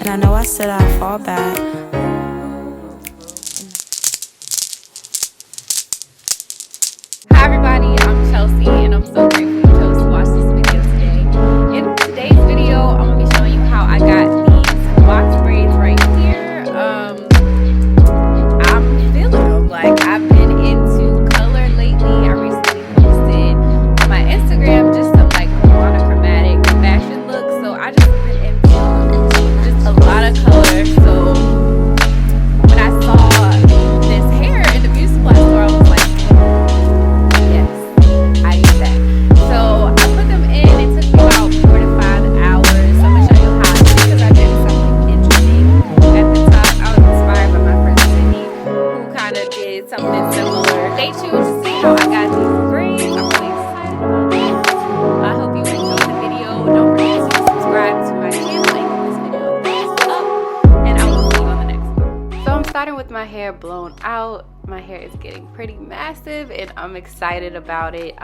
And I know I said I'd fall back. Hi everybody, I'm Chelsea and I'm so grateful you chose to watch this video today. In today's video, I'm going to be showing you how I got these box braids right here. I'm feeling them. Like, I've been into color lately. I recently posted on my Instagram just some like monochromatic fashion looks. So I just been into just a lot of color. So when I saw this hair in the beauty supply store, I was like, so I put them in. It took me about 4 to 5 hours. So I'm gonna show you how I did it because I did something interesting. At the top, I was inspired by my friend Sydney, who kind of did something similar. Stay tuned to see how I got these braids. I'm really excited about this. I hope you enjoyed the video. Don't forget to subscribe to my channel and give this video a thumbs up. And I will see you on the next one. So I'm starting with my hair blown out. My hair is getting pretty massive and I'm excited about it.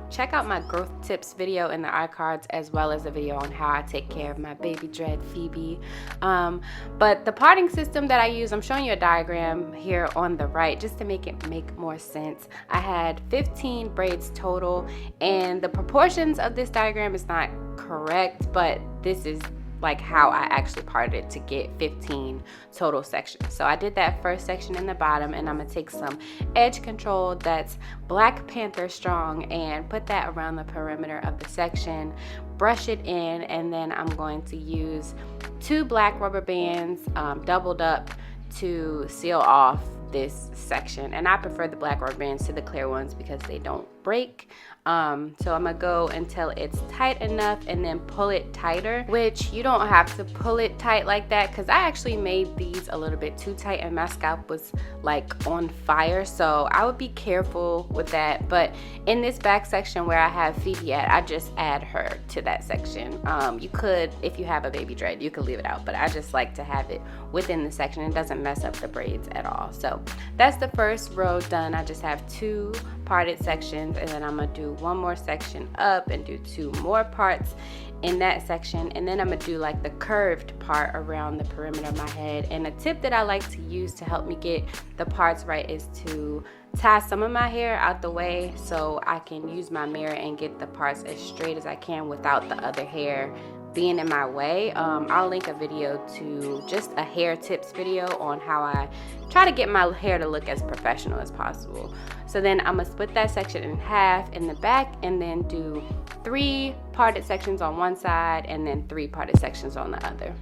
Check out my growth tips video in the iCards, as well as a video on how I take care of my baby dread Phoebe. But the parting system that I use, I'm showing you a diagram here on the right just to make it make more sense. I had 15 braids total, and the proportions of this diagram is not correct, but this is like how I actually parted it to get 15 total sections. So I did that first section in the bottom, and I'm gonna take some edge control that's Black Panther strong and put that around the perimeter of the section, brush it in, and then I'm going to use 2 black rubber bands doubled up to seal off this section. And I prefer the black rubber bands to the clear ones because they don't break. So I'm gonna go until it's tight enough and then pull it tighter, which you don't have to pull it tight like that because I actually made these a little bit too tight and my scalp was like on fire, so I would be careful with that. But in this back section where I have Phoebe at, I just add her to that section. You could, if you have a baby dread, you could leave it out, but I just like to have it within the section. It doesn't mess up the braids at all. So that's the first row done. I just have 2 parted sections, and then I'm gonna do 1 more section up and do 2 more parts in that section, and then I'm gonna do like the curved part around the perimeter of my head. And a tip that I like to use to help me get the parts right is to tie some of my hair out the way so I can use my mirror and get the parts as straight as I can without the other hair being in my way. I'll link a video to just a hair tips video on how I try to get my hair to look as professional as possible. So then I'm gonna split that section in half in the back and then do 3 parted sections on one side and then 3 parted sections on the other.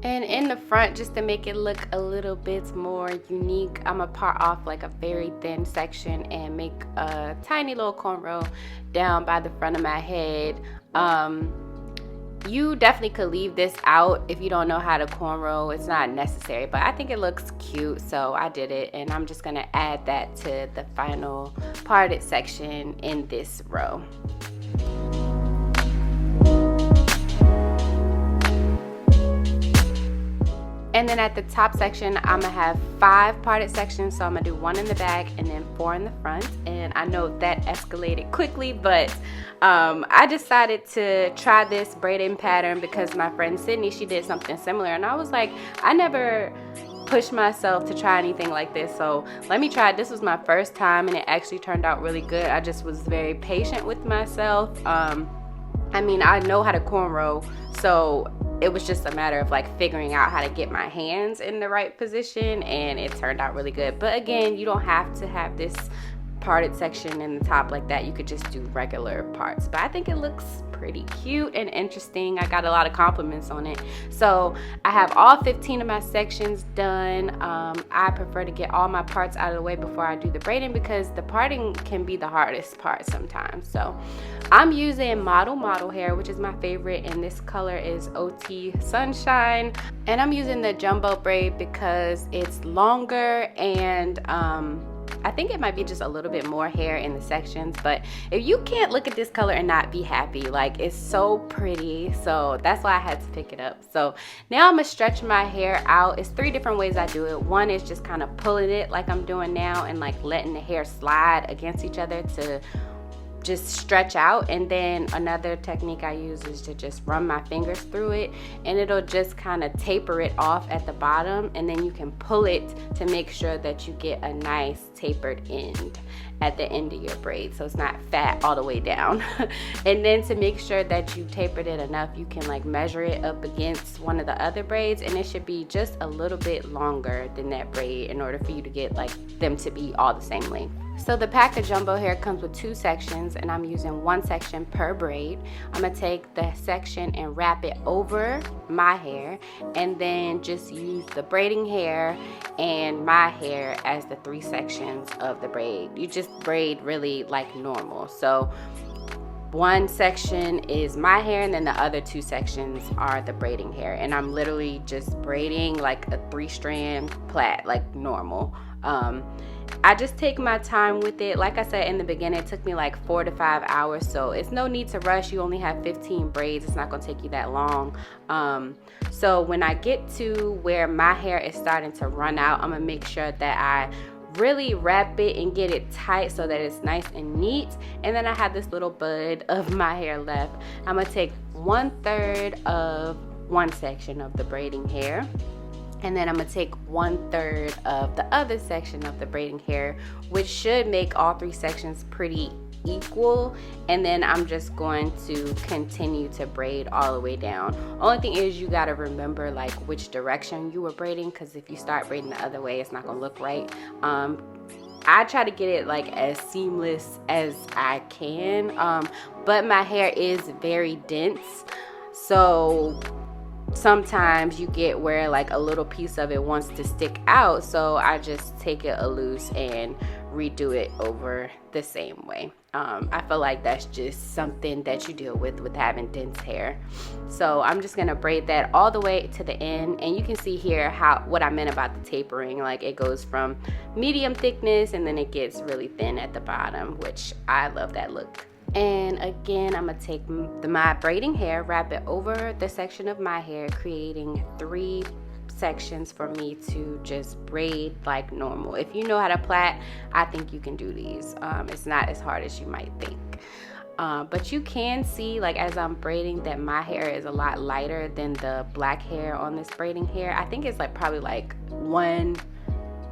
And in the front, just to make it look a little bit more unique, I'm gonna part off like a very thin section and make a tiny little cornrow down by the front of my head. You definitely could leave this out if you don't know how to cornrow. It's not necessary, but I think it looks cute, so I did it, and I'm just gonna add that to the final parted section in this row. And then at the top section, I'm gonna have 5 parted sections. So I'm gonna do 1 in the back and then 4 in the front. And I know that escalated quickly, but I decided to try this braiding pattern because my friend Sydney, she did something similar. And I was like, I never pushed myself to try anything like this, so let me try it. This was my first time and it actually turned out really good. I just was very patient with myself. I mean, I know how to cornrow, so it was just a matter of like figuring out how to get my hands in the right position, and it turned out really good. But again, you don't have to have this parted section in the top like that. You could just do regular parts, but I think it looks pretty cute and interesting. I got a lot of compliments on it. So I have all 15 of my sections done. I prefer to get all my parts out of the way before I do the braiding because the parting can be the hardest part sometimes. So I'm using model hair, which is my favorite, and this color is OT Sunshine, and I'm using the jumbo braid because it's longer and I think it might be just a little bit more hair in the sections, but if you can't look at this color and not be happy, like, it's so pretty, so that's why I had to pick it up. So now I'm gonna stretch my hair out. It's 3 different ways I do it. One is just kind of pulling it like I'm doing now and like letting the hair slide against each other to just stretch out. And then another technique I use is to just run my fingers through it, and it'll just kind of taper it off at the bottom, and then you can pull it to make sure that you get a nice tapered end at the end of your braid, so it's not fat all the way down. And then to make sure that you tapered it enough, you can like measure it up against one of the other braids, and it should be just a little bit longer than that braid in order for you to get like them to be all the same length. So the pack of jumbo hair comes with 2 sections, and I'm using 1 section per braid. I'm gonna take the section and wrap it over my hair, and then just use the braiding hair and my hair as the 3 sections of the braid. You just braid really like normal. So 1 section is my hair, and then the other 2 sections are the braiding hair, and I'm literally just braiding like a 3-strand plait like normal. I just take my time with it. Like I said in the beginning, it took me like 4 to 5 hours, so it's no need to rush. You only have 15 braids. It's not gonna take you that long. So when I get to where my hair is starting to run out, I'm gonna make sure that I really wrap it and get it tight so that it's nice and neat. And then I have this little bud of my hair left. I'm gonna take 1/3 of 1 section of the braiding hair, and then I'm gonna take 1/3 of the other section of the braiding hair, which should make all 3 sections pretty equal. And then I'm just going to continue to braid all the way down. Only thing is, you gotta remember like which direction you were braiding, because if you start braiding the other way, it's not gonna look right. I try to get it like as seamless as I can, but my hair is very dense, so sometimes you get where like a little piece of it wants to stick out, so I just take it a loose and redo it over the same way. I feel like that's just something that you deal with having dense hair. So I'm just gonna braid that all the way to the end, and you can see here what I meant about the tapering. Like it goes from medium thickness and then it gets really thin at the bottom, which I love that look. And again, I'm gonna take my braiding hair, wrap it over the section of my hair, creating 3 sections for me to just braid like normal. If you know how to plait, I think you can do these. It's not as hard as you might think. But you can see like as I'm braiding that my hair is a lot lighter than the black hair on this braiding hair. I think it's like probably like 1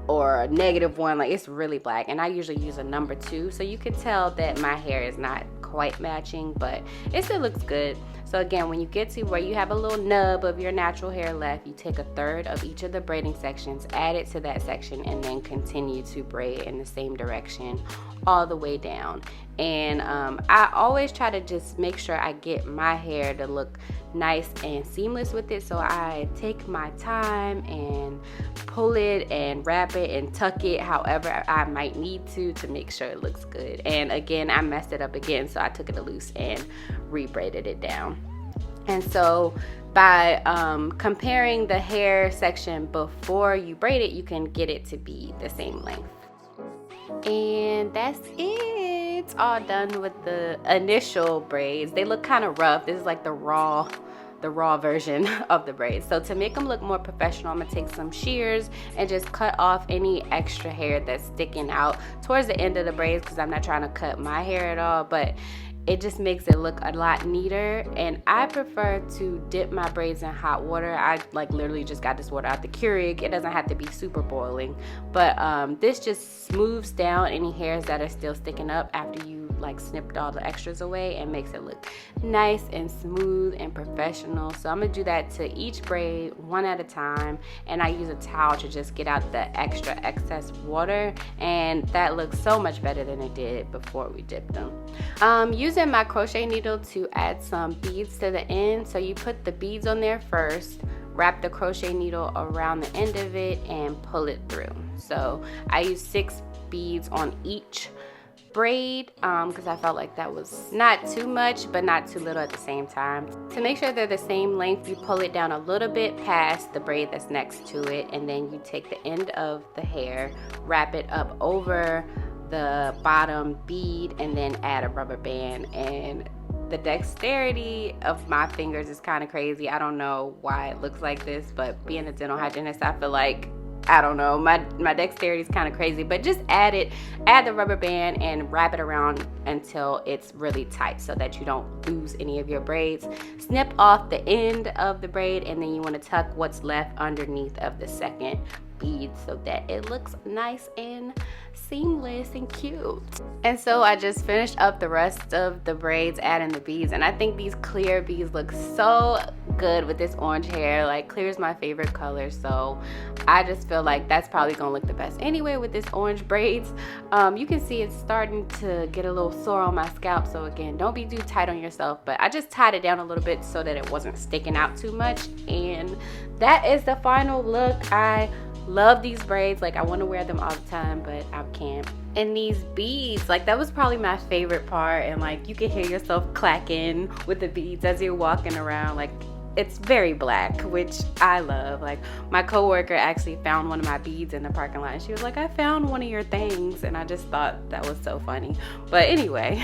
or -1, like it's really black, and I usually use a number 2, so you can tell that my hair is not quite matching, but it still looks good. So again, when you get to where you have a little nub of your natural hair left, you take 1/3 of each of the braiding sections, add it to that section, and then continue to braid in the same direction all the way down. And I always try to just make sure I get my hair to look nice and seamless with it, so I take my time and pull it and wrap it and tuck it however I might need to make sure it looks good. And again, I messed it up again, so I took it loose and re-braided it down. And so by comparing the hair section before you braid it, you can get it to be the same length. And that's it. All done with the initial braids. They look kind of rough. This is like the raw version of the braids. So to make them look more professional, I'm gonna take some shears and just cut off any extra hair that's sticking out towards the end of the braids, because I'm not trying to cut my hair at all, but it just makes it look a lot neater. And I prefer to dip my braids in hot water. I like literally just got this water out the Keurig. It doesn't have to be super boiling, but this just smooths down any hairs that are still sticking up after you like snipped all the extras away, and makes it look nice and smooth and professional. So I'm gonna do that to each braid one at a time, and I use a towel to just get out the extra excess water, and that looks so much better than it did before we dipped them. Using my crochet needle to add some beads to the end. So you put the beads on there first, wrap the crochet needle around the end of it, and pull it through. So I used 6 beads on each braid because I felt like that was not too much but not too little at the same time. To make sure they're the same length, you pull it down a little bit past the braid that's next to it, and then you take the end of the hair, wrap it up over the bottom bead, and then add a rubber band. And the dexterity of my fingers is kind of crazy. I don't know why it looks like this, but being a dental hygienist, I feel like I don't know, my dexterity is kind of crazy, but just add the rubber band and wrap it around until it's really tight so that you don't lose any of your braids. Snip off the end of the braid, and then you want to tuck what's left underneath of the second bead so that it looks nice and seamless and cute. And so I just finished up the rest of the braids, adding the beads, and I think these clear beads look so good with this orange hair. Like, clear is my favorite color, so I just feel like that's probably gonna look the best anyway with this orange braids. You can see it's starting to get a little sore on my scalp, so again, don't be too tight on yourself, but I just tied it down a little bit so that it wasn't sticking out too much. And that is the final look. I love these braids. Like, I want to wear them all the time, but I can't. And these beads, like, that was probably my favorite part, and like you can hear yourself clacking with the beads as you're walking around. Like, it's very black, which I love. Like, my coworker actually found one of my beads in the parking lot, and she was like, I found one of your things, and I just thought that was so funny. But anyway,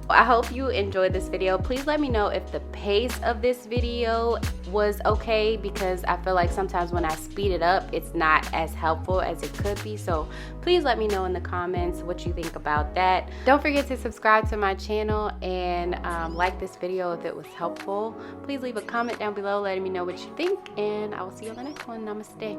I hope you enjoyed this video. Please let me know if the pace of this video was okay, because I feel like sometimes when I speed it up, it's not as helpful as it could be. So please let me know in the comments what you think about that. Don't forget to subscribe to my channel and like this video if it was helpful. Please leave a comment down below letting me know what you think, and I will see you on the next one. Namaste.